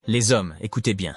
Les hommes, écoutez bien.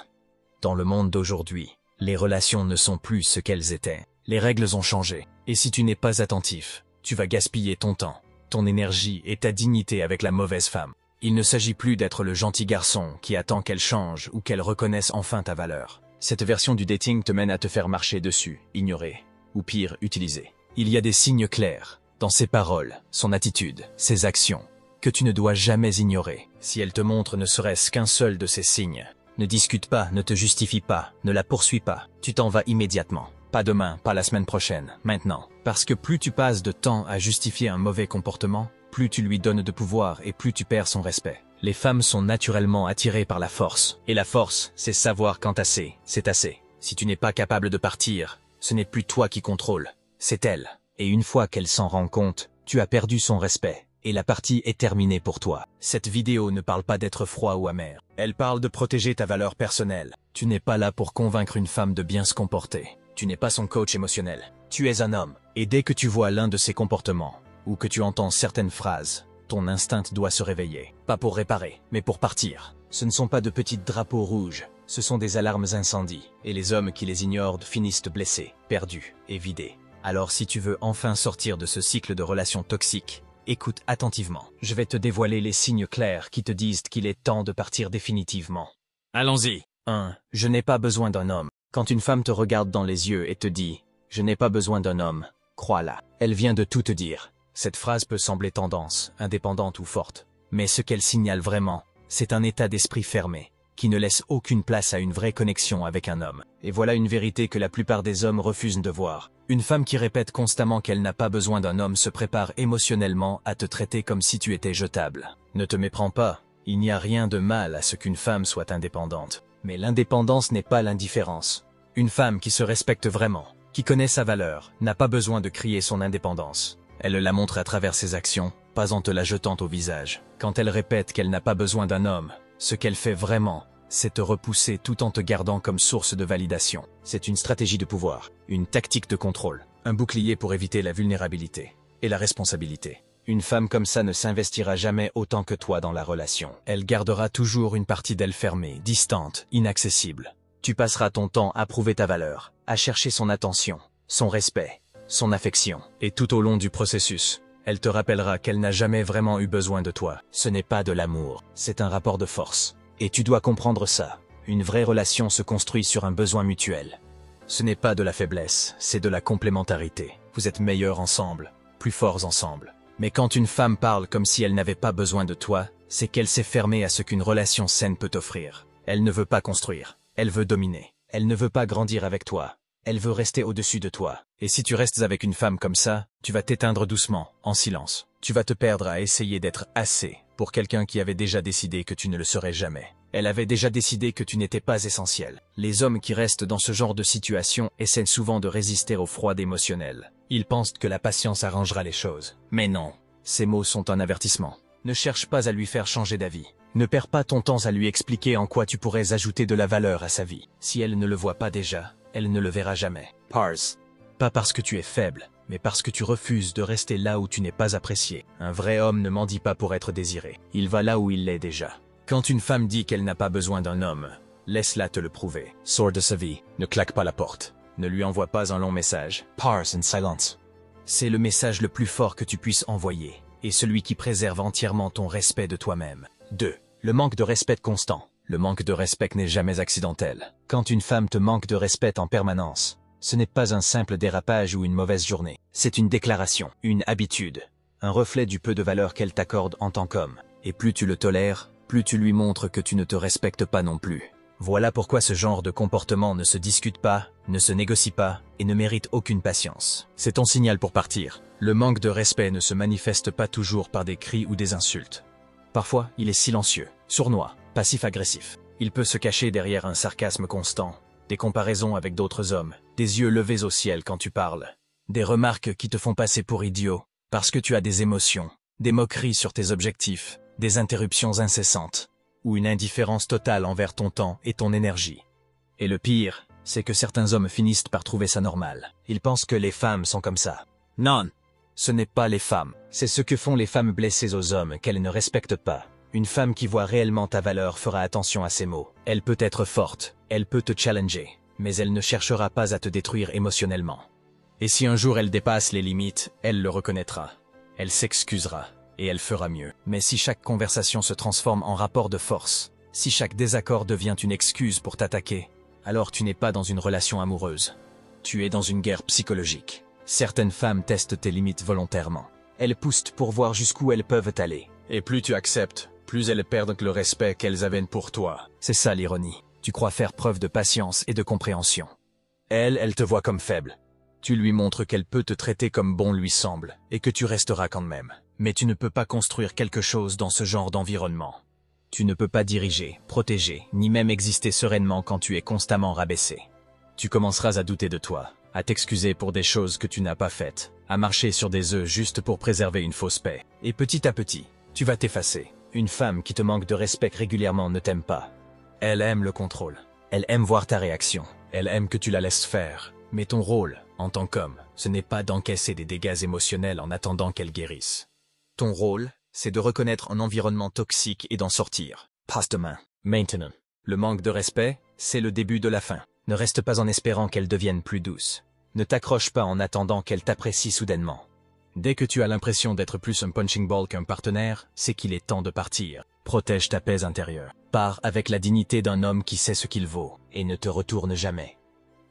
Dans le monde d'aujourd'hui, les relations ne sont plus ce qu'elles étaient. Les règles ont changé. Et si tu n'es pas attentif, tu vas gaspiller ton temps, ton énergie et ta dignité avec la mauvaise femme. Il ne s'agit plus d'être le gentil garçon qui attend qu'elle change ou qu'elle reconnaisse enfin ta valeur. Cette version du dating te mène à te faire marcher dessus, ignorer, ou pire, utiliser. Il y a des signes clairs, dans ses paroles, son attitude, ses actions, que tu ne dois jamais ignorer. Si elle te montre ne serait-ce qu'un seul de ces signes, ne discute pas, ne te justifie pas, ne la poursuis pas, tu t'en vas immédiatement. Pas demain, pas la semaine prochaine, maintenant. Parce que plus tu passes de temps à justifier un mauvais comportement, plus tu lui donnes de pouvoir et plus tu perds son respect. Les femmes sont naturellement attirées par la force. Et la force, c'est savoir quand assez, c'est assez. Si tu n'es pas capable de partir, ce n'est plus toi qui contrôle, c'est elle. Et une fois qu'elle s'en rend compte, tu as perdu son respect. Et la partie est terminée pour toi. Cette vidéo ne parle pas d'être froid ou amer. Elle parle de protéger ta valeur personnelle. Tu n'es pas là pour convaincre une femme de bien se comporter. Tu n'es pas son coach émotionnel. Tu es un homme. Et dès que tu vois l'un de ses comportements, ou que tu entends certaines phrases, ton instinct doit se réveiller. Pas pour réparer, mais pour partir. Ce ne sont pas de petits drapeaux rouges, ce sont des alarmes incendie. Et les hommes qui les ignorent finissent blessés, perdus et vidés. Alors si tu veux enfin sortir de ce cycle de relations toxiques, écoute attentivement. Je vais te dévoiler les signes clairs qui te disent qu'il est temps de partir définitivement. Allons-y. 1. Je n'ai pas besoin d'un homme. Quand une femme te regarde dans les yeux et te dit « Je n'ai pas besoin d'un homme », crois-la. Elle vient de tout te dire. Cette phrase peut sembler tendance, indépendante ou forte. Mais ce qu'elle signale vraiment, c'est un état d'esprit fermé, qui ne laisse aucune place à une vraie connexion avec un homme. Et voilà une vérité que la plupart des hommes refusent de voir. Une femme qui répète constamment qu'elle n'a pas besoin d'un homme se prépare émotionnellement à te traiter comme si tu étais jetable. Ne te méprends pas, il n'y a rien de mal à ce qu'une femme soit indépendante. Mais l'indépendance n'est pas l'indifférence. Une femme qui se respecte vraiment, qui connaît sa valeur, n'a pas besoin de crier son indépendance. Elle la montre à travers ses actions, pas en te la jetant au visage. Quand elle répète qu'elle n'a pas besoin d'un homme, ce qu'elle fait vraiment, c'est te repousser tout en te gardant comme source de validation. C'est une stratégie de pouvoir, une tactique de contrôle, un bouclier pour éviter la vulnérabilité et la responsabilité. Une femme comme ça ne s'investira jamais autant que toi dans la relation. Elle gardera toujours une partie d'elle fermée, distante, inaccessible. Tu passeras ton temps à prouver ta valeur, à chercher son attention, son respect, son affection. Et tout au long du processus, elle te rappellera qu'elle n'a jamais vraiment eu besoin de toi. Ce n'est pas de l'amour, c'est un rapport de force. Et tu dois comprendre ça. Une vraie relation se construit sur un besoin mutuel. Ce n'est pas de la faiblesse, c'est de la complémentarité. Vous êtes meilleurs ensemble, plus forts ensemble. Mais quand une femme parle comme si elle n'avait pas besoin de toi, c'est qu'elle s'est fermée à ce qu'une relation saine peut offrir. Elle ne veut pas construire, elle veut dominer. Elle ne veut pas grandir avec toi, elle veut rester au-dessus de toi. Et si tu restes avec une femme comme ça, tu vas t'éteindre doucement, en silence. Tu vas te perdre à essayer d'être assez pour quelqu'un qui avait déjà décidé que tu ne le serais jamais. Elle avait déjà décidé que tu n'étais pas essentiel. Les hommes qui restent dans ce genre de situation essaient souvent de résister au froid émotionnel. Ils pensent que la patience arrangera les choses. Mais non, ces mots sont un avertissement. Ne cherche pas à lui faire changer d'avis. Ne perds pas ton temps à lui expliquer en quoi tu pourrais ajouter de la valeur à sa vie. Si elle ne le voit pas déjà, elle ne le verra jamais. Pars. Pas parce que tu es faible, mais parce que tu refuses de rester là où tu n'es pas apprécié. Un vrai homme ne mendie pas pour être désiré. Il va là où il l'est déjà. Quand une femme dit qu'elle n'a pas besoin d'un homme, laisse-la te le prouver. Sors de sa vie, ne claque pas la porte. Ne lui envoie pas un long message. Pars in silence. C'est le message le plus fort que tu puisses envoyer, et celui qui préserve entièrement ton respect de toi-même. 2. Le manque de respect constant. Le manque de respect n'est jamais accidentel. Quand une femme te manque de respect en permanence, ce n'est pas un simple dérapage ou une mauvaise journée. C'est une déclaration, une habitude, un reflet du peu de valeur qu'elle t'accorde en tant qu'homme. Et plus tu le tolères, plus tu lui montres que tu ne te respectes pas non plus. Voilà pourquoi ce genre de comportement ne se discute pas, ne se négocie pas et ne mérite aucune patience. C'est ton signal pour partir. Le manque de respect ne se manifeste pas toujours par des cris ou des insultes. Parfois, il est silencieux, sournois, passif-agressif. Il peut se cacher derrière un sarcasme constant, des comparaisons avec d'autres hommes, des yeux levés au ciel quand tu parles, des remarques qui te font passer pour idiot parce que tu as des émotions, des moqueries sur tes objectifs, des interruptions incessantes, ou une indifférence totale envers ton temps et ton énergie. Et le pire, c'est que certains hommes finissent par trouver ça normal. Ils pensent que les femmes sont comme ça. Non, ce n'est pas les femmes. C'est ce que font les femmes blessées aux hommes qu'elles ne respectent pas. Une femme qui voit réellement ta valeur fera attention à ses mots. Elle peut être forte, elle peut te challenger, mais elle ne cherchera pas à te détruire émotionnellement. Et si un jour elle dépasse les limites, elle le reconnaîtra. Elle s'excusera, et elle fera mieux. Mais si chaque conversation se transforme en rapport de force, si chaque désaccord devient une excuse pour t'attaquer, alors tu n'es pas dans une relation amoureuse. Tu es dans une guerre psychologique. Certaines femmes testent tes limites volontairement. Elles poussent pour voir jusqu'où elles peuvent aller. Et plus tu acceptes, plus elles perdent le respect qu'elles avaient pour toi. C'est ça l'ironie. Tu crois faire preuve de patience et de compréhension. Elle te voit comme faible. Tu lui montres qu'elle peut te traiter comme bon lui semble, et que tu resteras quand même. Mais tu ne peux pas construire quelque chose dans ce genre d'environnement. Tu ne peux pas diriger, protéger, ni même exister sereinement quand tu es constamment rabaissé. Tu commenceras à douter de toi, à t'excuser pour des choses que tu n'as pas faites, à marcher sur des œufs juste pour préserver une fausse paix. Et petit à petit, tu vas t'effacer. Une femme qui te manque de respect régulièrement ne t'aime pas. Elle aime le contrôle. Elle aime voir ta réaction. Elle aime que tu la laisses faire. Mais ton rôle, en tant qu'homme, ce n'est pas d'encaisser des dégâts émotionnels en attendant qu'elle guérisse. Ton rôle, c'est de reconnaître un environnement toxique et d'en sortir. Passe demain. Maintenant. Le manque de respect, c'est le début de la fin. Ne reste pas en espérant qu'elle devienne plus douce. Ne t'accroche pas en attendant qu'elle t'apprécie soudainement. Dès que tu as l'impression d'être plus un punching ball qu'un partenaire, c'est qu'il est temps de partir. Protège ta paix intérieure. Pars avec la dignité d'un homme qui sait ce qu'il vaut, et ne te retourne jamais.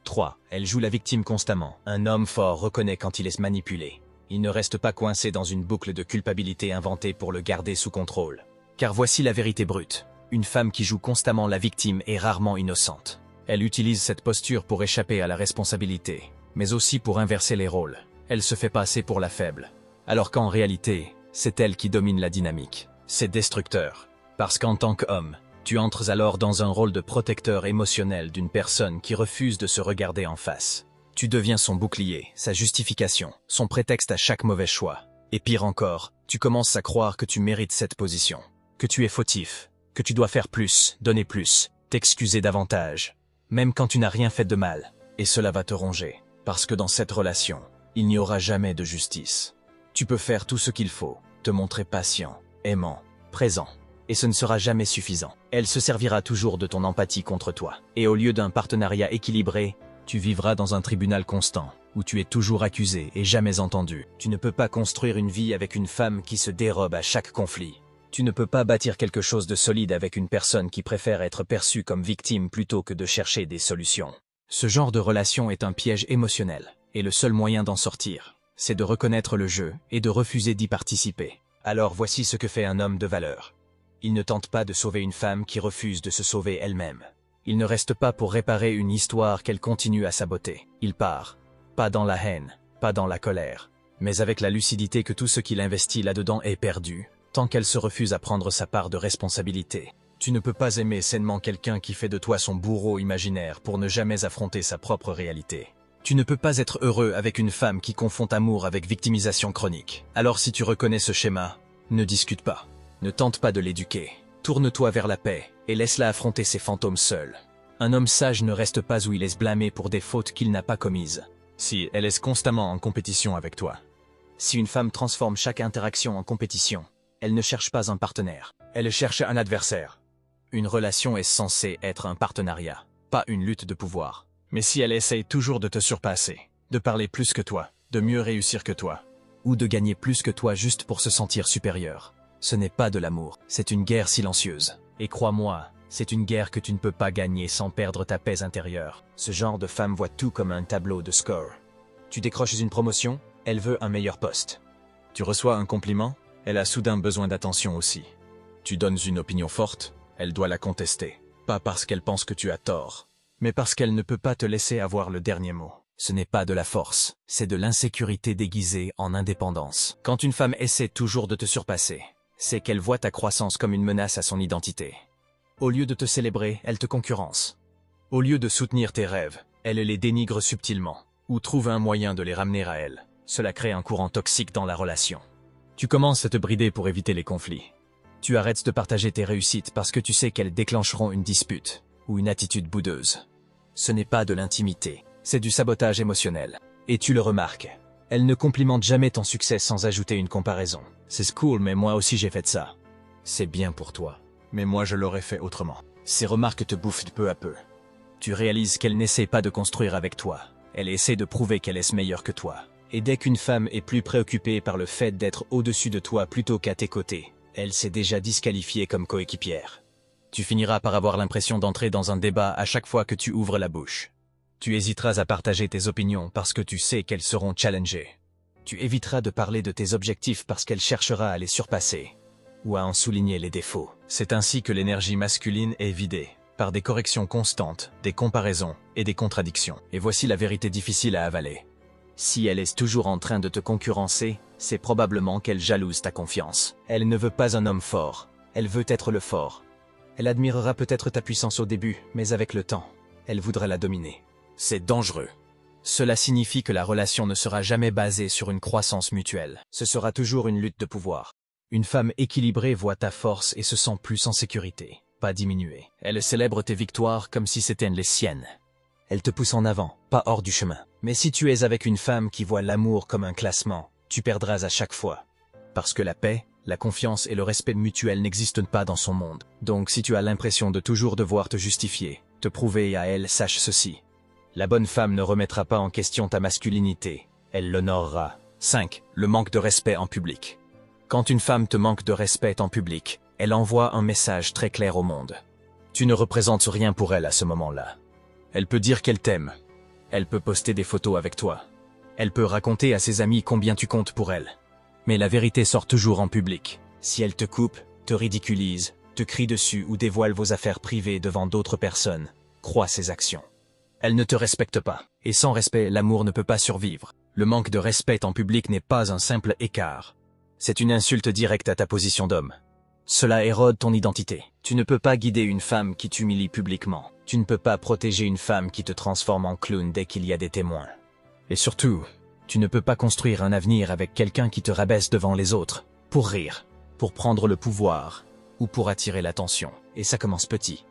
3. Elle joue la victime constamment. Un homme fort reconnaît quand il est manipulé. Il ne reste pas coincé dans une boucle de culpabilité inventée pour le garder sous contrôle. Car voici la vérité brute. Une femme qui joue constamment la victime est rarement innocente. Elle utilise cette posture pour échapper à la responsabilité, mais aussi pour inverser les rôles. Elle se fait passer pour la faible, alors qu'en réalité, c'est elle qui domine la dynamique. C'est destructeur, parce qu'en tant qu'homme, tu entres alors dans un rôle de protecteur émotionnel d'une personne qui refuse de se regarder en face. Tu deviens son bouclier, sa justification, son prétexte à chaque mauvais choix. Et pire encore, tu commences à croire que tu mérites cette position, que tu es fautif, que tu dois faire plus, donner plus, t'excuser davantage, même quand tu n'as rien fait de mal. Et cela va te ronger, parce que dans cette relation, il n'y aura jamais de justice. Tu peux faire tout ce qu'il faut, te montrer patient, aimant, présent, et ce ne sera jamais suffisant. Elle se servira toujours de ton empathie contre toi. Et au lieu d'un partenariat équilibré, tu vivras dans un tribunal constant, où tu es toujours accusé et jamais entendu. Tu ne peux pas construire une vie avec une femme qui se dérobe à chaque conflit. Tu ne peux pas bâtir quelque chose de solide avec une personne qui préfère être perçue comme victime plutôt que de chercher des solutions. Ce genre de relation est un piège émotionnel, et le seul moyen d'en sortir, c'est de reconnaître le jeu et de refuser d'y participer. Alors voici ce que fait un homme de valeur. Il ne tente pas de sauver une femme qui refuse de se sauver elle-même. Il ne reste pas pour réparer une histoire qu'elle continue à saboter. Il part, pas dans la haine, pas dans la colère, mais avec la lucidité que tout ce qu'il investit là-dedans est perdu, tant qu'elle se refuse à prendre sa part de responsabilité. Tu ne peux pas aimer sainement quelqu'un qui fait de toi son bourreau imaginaire pour ne jamais affronter sa propre réalité. Tu ne peux pas être heureux avec une femme qui confond amour avec victimisation chronique. Alors si tu reconnais ce schéma, ne discute pas. Ne tente pas de l'éduquer. Tourne-toi vers la paix et laisse-la affronter ses fantômes seule. Un homme sage ne reste pas où il est se blâmer pour des fautes qu'il n'a pas commises. Si elle est constamment en compétition avec toi. Si une femme transforme chaque interaction en compétition, elle ne cherche pas un partenaire. Elle cherche un adversaire. Une relation est censée être un partenariat, pas une lutte de pouvoir. Mais si elle essaye toujours de te surpasser, de parler plus que toi, de mieux réussir que toi, ou de gagner plus que toi juste pour se sentir supérieur, ce n'est pas de l'amour, c'est une guerre silencieuse. Et crois-moi, c'est une guerre que tu ne peux pas gagner sans perdre ta paix intérieure. Ce genre de femme voit tout comme un tableau de score. Tu décroches une promotion, elle veut un meilleur poste. Tu reçois un compliment, elle a soudain besoin d'attention aussi. Tu donnes une opinion forte, elle doit la contester. Pas parce qu'elle pense que tu as tort, mais parce qu'elle ne peut pas te laisser avoir le dernier mot. Ce n'est pas de la force, c'est de l'insécurité déguisée en indépendance. Quand une femme essaie toujours de te surpasser, c'est qu'elle voit ta croissance comme une menace à son identité. Au lieu de te célébrer, elle te concurrence. Au lieu de soutenir tes rêves, elle les dénigre subtilement, ou trouve un moyen de les ramener à elle. Cela crée un courant toxique dans la relation. Tu commences à te brider pour éviter les conflits. Tu arrêtes de partager tes réussites parce que tu sais qu'elles déclencheront une dispute, ou une attitude boudeuse. Ce n'est pas de l'intimité, c'est du sabotage émotionnel. Et tu le remarques. Elle ne complimente jamais ton succès sans ajouter une comparaison. C'est cool, mais moi aussi j'ai fait ça. C'est bien pour toi. Mais moi je l'aurais fait autrement. Ces remarques te bouffent peu à peu. Tu réalises qu'elle n'essaie pas de construire avec toi. Elle essaie de prouver qu'elle est meilleure que toi. Et dès qu'une femme est plus préoccupée par le fait d'être au-dessus de toi plutôt qu'à tes côtés, elle s'est déjà disqualifiée comme coéquipière. Tu finiras par avoir l'impression d'entrer dans un débat à chaque fois que tu ouvres la bouche. Tu hésiteras à partager tes opinions parce que tu sais qu'elles seront challengées. Tu éviteras de parler de tes objectifs parce qu'elle cherchera à les surpasser ou à en souligner les défauts. C'est ainsi que l'énergie masculine est vidée, par des corrections constantes, des comparaisons et des contradictions. Et voici la vérité difficile à avaler. Si elle est toujours en train de te concurrencer, c'est probablement qu'elle jalouse ta confiance. Elle ne veut pas un homme fort, elle veut être le fort. Elle admirera peut-être ta puissance au début, mais avec le temps, elle voudra la dominer. C'est dangereux. Cela signifie que la relation ne sera jamais basée sur une croissance mutuelle. Ce sera toujours une lutte de pouvoir. Une femme équilibrée voit ta force et se sent plus en sécurité, pas diminuée. Elle célèbre tes victoires comme si c'était les siennes. Elle te pousse en avant, pas hors du chemin. Mais si tu es avec une femme qui voit l'amour comme un classement, tu perdras à chaque fois. Parce que la paix, la confiance et le respect mutuel n'existent pas dans son monde. Donc si tu as l'impression de toujours devoir te justifier, te prouver à elle, sache ceci. La bonne femme ne remettra pas en question ta masculinité, elle l'honorera. 5. Le manque de respect en public. Quand une femme te manque de respect en public, elle envoie un message très clair au monde. Tu ne représentes rien pour elle à ce moment-là. Elle peut dire qu'elle t'aime. Elle peut poster des photos avec toi. Elle peut raconter à ses amis combien tu comptes pour elle. Mais la vérité sort toujours en public. Si elle te coupe, te ridiculise, te crie dessus ou dévoile vos affaires privées devant d'autres personnes, crois ses actions. Elle ne te respecte pas. Et sans respect, l'amour ne peut pas survivre. Le manque de respect en public n'est pas un simple écart. C'est une insulte directe à ta position d'homme. Cela érode ton identité. Tu ne peux pas guider une femme qui t'humilie publiquement. Tu ne peux pas protéger une femme qui te transforme en clown dès qu'il y a des témoins. Et surtout, tu ne peux pas construire un avenir avec quelqu'un qui te rabaisse devant les autres, pour rire, pour prendre le pouvoir, ou pour attirer l'attention. Et ça commence petit.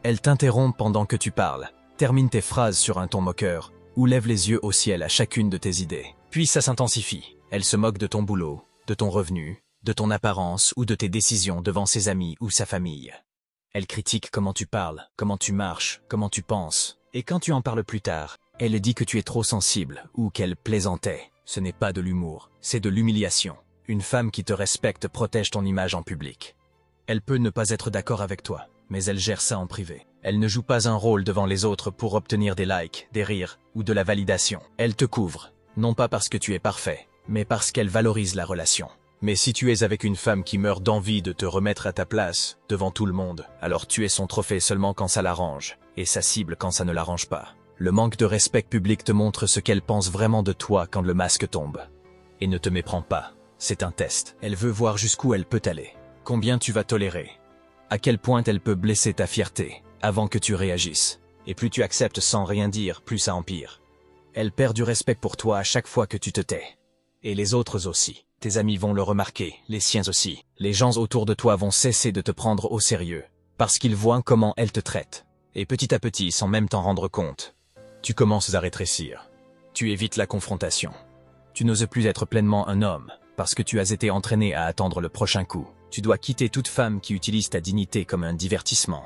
Elle t'interrompt pendant que tu parles, termine tes phrases sur un ton moqueur, ou lève les yeux au ciel à chacune de tes idées. Puis ça s'intensifie. Elle se moque de ton boulot, de ton revenu, de ton apparence ou de tes décisions devant ses amis ou sa famille. Elle critique comment tu parles, comment tu marches, comment tu penses. Et quand tu en parles plus tard, elle dit que tu es trop sensible ou qu'elle plaisantait. Ce n'est pas de l'humour, c'est de l'humiliation. Une femme qui te respecte protège ton image en public. Elle peut ne pas être d'accord avec toi, mais elle gère ça en privé. Elle ne joue pas un rôle devant les autres pour obtenir des likes, des rires ou de la validation. Elle te couvre, non pas parce que tu es parfait, mais parce qu'elle valorise la relation. Mais si tu es avec une femme qui meurt d'envie de te remettre à ta place, devant tout le monde, alors tu es son trophée seulement quand ça l'arrange, et sa cible quand ça ne l'arrange pas. Le manque de respect public te montre ce qu'elle pense vraiment de toi quand le masque tombe. Et ne te méprends pas, c'est un test. Elle veut voir jusqu'où elle peut aller. Combien tu vas tolérer. À quel point elle peut blesser ta fierté, avant que tu réagisses. Et plus tu acceptes sans rien dire, plus ça empire. Elle perd du respect pour toi à chaque fois que tu te tais. Et les autres aussi. Tes amis vont le remarquer, les siens aussi. Les gens autour de toi vont cesser de te prendre au sérieux, parce qu'ils voient comment elle te traite. Et petit à petit, sans même t'en rendre compte, tu commences à rétrécir. Tu évites la confrontation. Tu n'oses plus être pleinement un homme, parce que tu as été entraîné à attendre le prochain coup. Tu dois quitter toute femme qui utilise ta dignité comme un divertissement.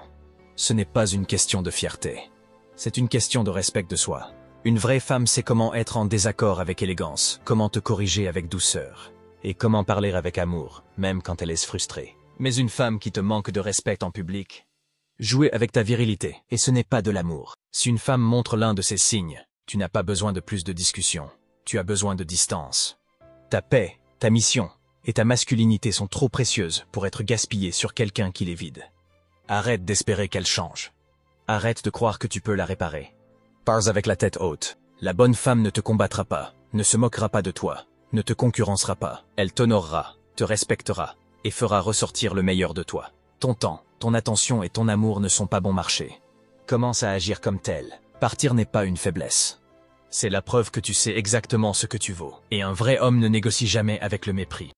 Ce n'est pas une question de fierté. C'est une question de respect de soi. Une vraie femme sait comment être en désaccord avec élégance, comment te corriger avec douceur, et comment parler avec amour, même quand elle est frustrée. Mais une femme qui te manque de respect en public, jouez avec ta virilité, et ce n'est pas de l'amour. Si une femme montre l'un de ces signes, tu n'as pas besoin de plus de discussion, tu as besoin de distance. Ta paix, ta mission et ta masculinité sont trop précieuses pour être gaspillées sur quelqu'un qui les vide. Arrête d'espérer qu'elle change. Arrête de croire que tu peux la réparer. Pars avec la tête haute. La bonne femme ne te combattra pas, ne se moquera pas de toi, ne te concurrencera pas. Elle t'honorera, te respectera et fera ressortir le meilleur de toi. Ton temps, ton attention et ton amour ne sont pas bon marché. Commence à agir comme tel. Partir n'est pas une faiblesse. C'est la preuve que tu sais exactement ce que tu vaux. Et un vrai homme ne négocie jamais avec le mépris.